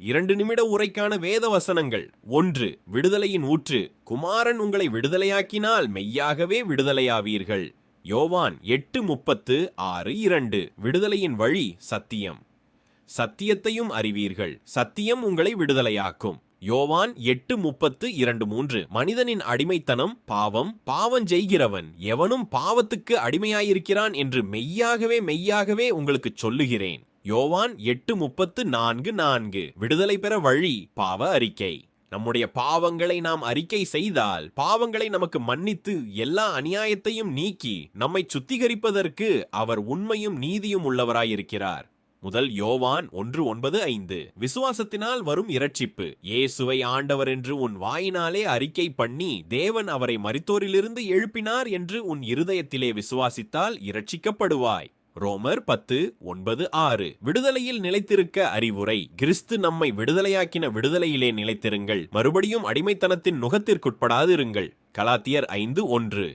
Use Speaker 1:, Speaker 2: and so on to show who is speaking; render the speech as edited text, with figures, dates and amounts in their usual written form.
Speaker 1: 2 நிமிட உரைக்கான வேத வசனங்கள். 1. விடுதலையின் ஊற்று. குமாரன் உங்களை விடுதலையாக்கினால் மெய்யாகவே விடுதலையாவீர்கள். யோவான் 8:36-2. விடுதலையின் வழி சத்தியம். சத்தியத்தையும் அறிவீர்கள், சத்தியம் உங்களை விடுதலையாக்கும். யோவான் 8:30-3. மனிதனின் அடிமைத்தனம் பாவம், பாவம் செய்கிறவன் எவனும் பாவத்துக்கு அடிமையாயிருக்கிறான் என்று மெய்யாகவே உங்களுக்கு சொல்லுகிறேன். யோவான் 8:34-4. விடுதலை பெற வழி பாவ அறிக்கை. நம்முடைய பாவங்களை நாம் அறிக்கை செய்தால் பாவங்களை நமக்கு மன்னித்து எல்லா அநியாயத்தையும் நீக்கி நம்மை சுத்திகரிப்பதற்கு அவர் உண்மையும் நீதியும் உள்ளவராயிருக்கிறார். முதல் யோவான் 1:9-5. விசுவாசத்தினால் வரும் இரட்சிப்பு. இயேசுவை ஆண்டவர் என்று உன் வாயினாலே அறிக்கை பண்ணி தேவன் அவரை மரித்தோரிலிருந்து எழுப்பினார் என்று உன் இருதயத்திலே விசுவாசித்தால் இரட்சிக்கப்படுவாய். ரோமர் 10:9-6. விடுதலையில் நிலைத்திருக்க அறிவுரை. கிறிஸ்து நம்மை விடுதலையாக்கின விடுதலையிலே நிலைத்திருங்கள், மறுபடியும் அடிமைத்தனத்தின் நுகத்திற்குட்படாதிருங்கள். கலாத்தியர் 5:1.